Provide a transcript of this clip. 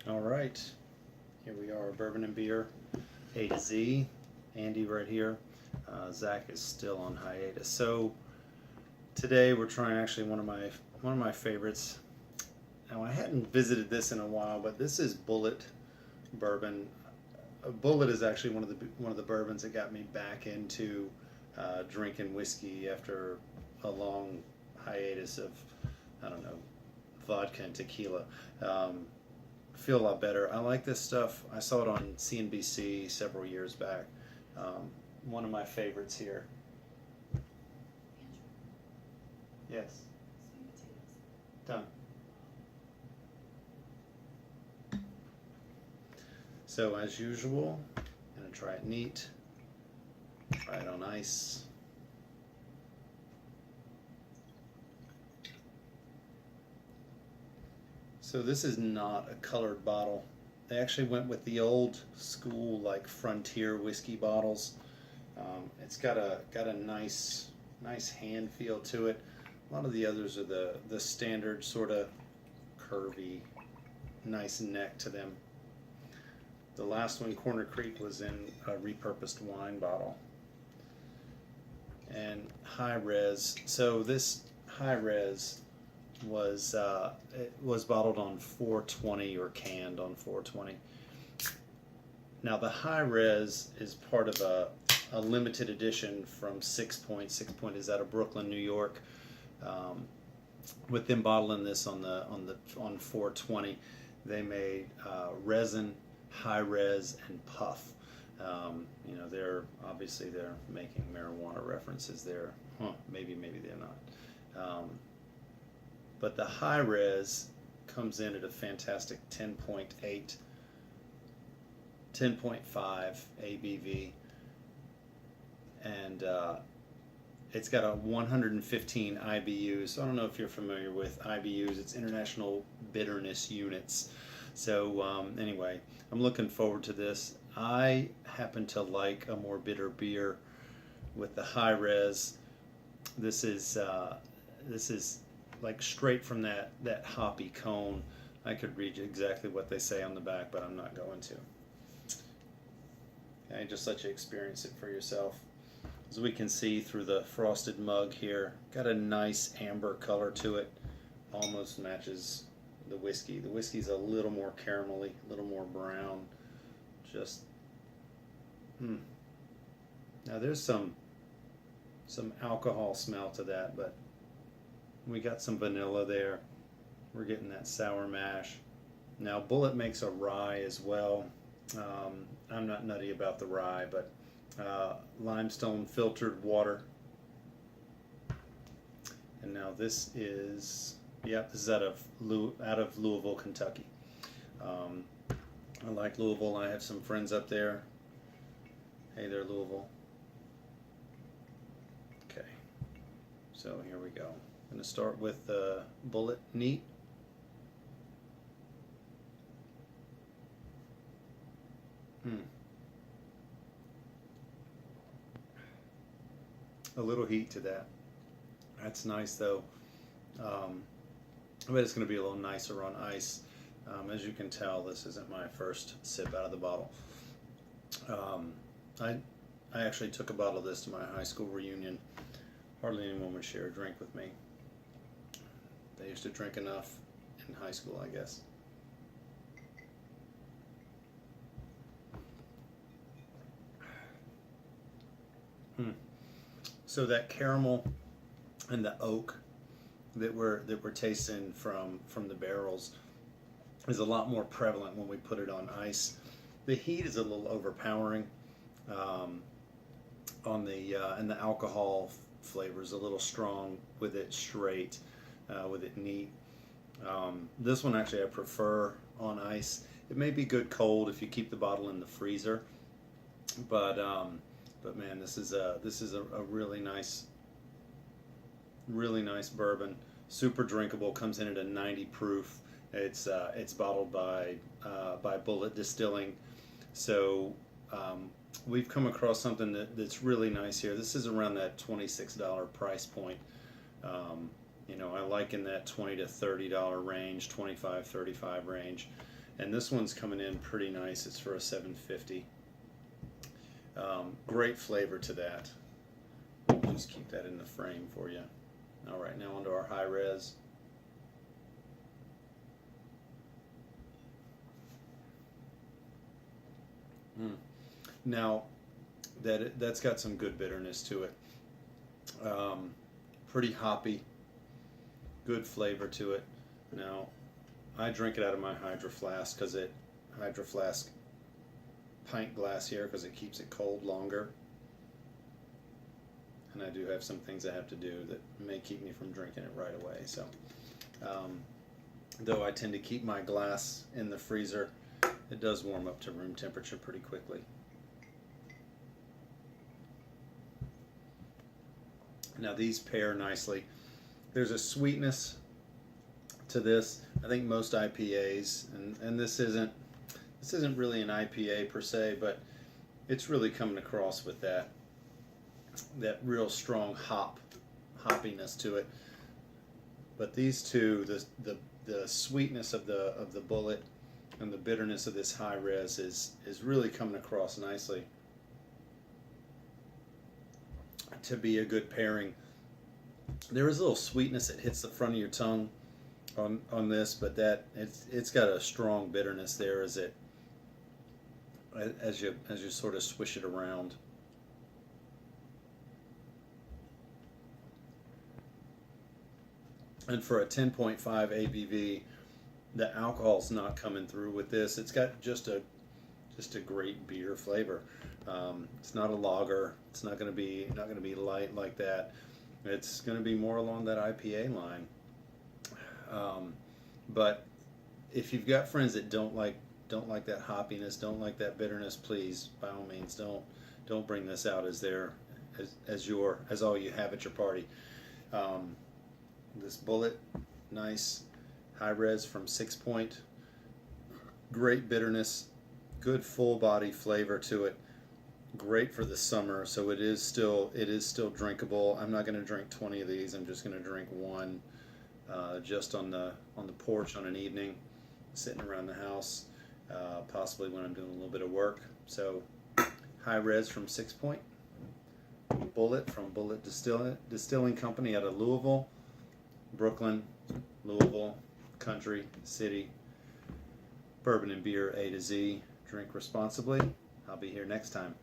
All right, here we are, Bourbon and Beer, A to Z. Andy right here. Zach is still on hiatus. So today we're trying actually one of my favorites. Now I hadn't visited this in a while, but this is Bulliet Bourbon. Bulliet is actually one of the bourbons that got me back into drinking whiskey after a long hiatus of, I don't know, vodka and tequila. Feel a lot better. I like this stuff. I saw it on CNBC several years back. One of my favorites here. Yes. Done. So as usual, I'm gonna try it neat. Try it on ice. So this is not a colored bottle. They actually went with the old school like Frontier whiskey bottles. It's got a nice hand feel to it. A lot of the others are the standard sort of curvy, nice neck to them. The last one, Corner Creek, was in a repurposed wine bottle. And high res. So this high res was it was bottled on 420 or canned on 420. Now the high res is part of a limited edition from Sixpoint. Sixpoint is out of Brooklyn, New York. With them bottling this on 420, they made resin, high res, and puff. They're obviously they're making marijuana references there. Maybe they're not. But the high res comes in at a fantastic 10.8, 10.5 ABV, and it's got a 115 IBUs. So I don't know if you're familiar with IBUs. It's International Bitterness Units. So anyway, I'm looking forward to this. I happen to like a more bitter beer with the high res. This is like straight from that hoppy cone. I could read exactly what they say on the back, but I'm not going to. Okay, just let you experience it for yourself. As we can see through the frosted mug here, got a nice amber color to it. Almost matches the whiskey. The whiskey's a little more caramelly, a little more brown. Just, Now there's some alcohol smell to that, but we got some vanilla there. We're getting that sour mash. Now Bulliet makes a rye as well. I'm not nutty about the rye, but limestone filtered water. And now this is, this is out of Louisville, Kentucky. I like Louisville. I have some friends up there. Hey there, Louisville. Okay, so here we go. I'm going to start with Bulliet Neat. A little heat to that. That's nice though. I bet it's going to be a little nicer on ice. As you can tell, this isn't my first sip out of the bottle. I actually took a bottle of this to my high school reunion. Hardly anyone would share a drink with me. They used to drink enough in high school, I guess. So that caramel and the oak that we're tasting from the barrels is a lot more prevalent when we put it on ice. The heat is a little overpowering on the and the alcohol flavor is a little strong with it straight, with it neat. This one actually I prefer on ice. It may be good cold if you keep the bottle in the freezer, but man, this is a really nice bourbon. Super drinkable. Comes in at a 90 proof. It's bottled by Bulliet Distilling. So we've come across something that's really nice here. This is around that $26 price point. I like in that $20 to $30 range, $25, $35 range. And this one's coming in pretty nice. It's for a 750. Great flavor to that. We'll just keep that in the frame for you. All right, now onto our high res. Now that's got some good bitterness to it. Pretty hoppy, good flavor to it. Now I drink it out of my Hydro Flask Hydro Flask pint glass here because it keeps it cold longer. And I do have some things I have to do that may keep me from drinking it right away. So, though I tend to keep my glass in the freezer, it does warm up to room temperature pretty quickly. Now these pair nicely. There's a sweetness to this. I think most IPAs, and this isn't really an IPA per se, but it's really coming across with that real strong hoppiness to it. But these two, the sweetness of the Bullet and the bitterness of this high res is really coming across nicely to be a good pairing. There is a little sweetness that hits the front of your tongue on this, but that it's got a strong bitterness there as you sort of swish it around. And for a 10.5 ABV, the alcohol's not coming through with this. It's got just a great beer flavor. It's not a lager. It's not going to be light like that. It's going to be more along that IPA line. But if you've got friends that don't like that hoppiness, don't like that bitterness, please, by all means, don't bring this out as all you have at your party. This Bullet, nice high res from Sixpoint, great bitterness, good full body flavor to it, great for the summer. So it is still drinkable. I'm not going to drink 20 of these. I'm just going to drink one, just on the porch on an evening, sitting around the house, possibly when I'm doing a little bit of work. So high res from Sixpoint, Bullet from Bullet Distilling Company out of Louisville, Brooklyn, Louisville, country, city. Bourbon and beer A to Z. Drink responsibly. I'll be here next time.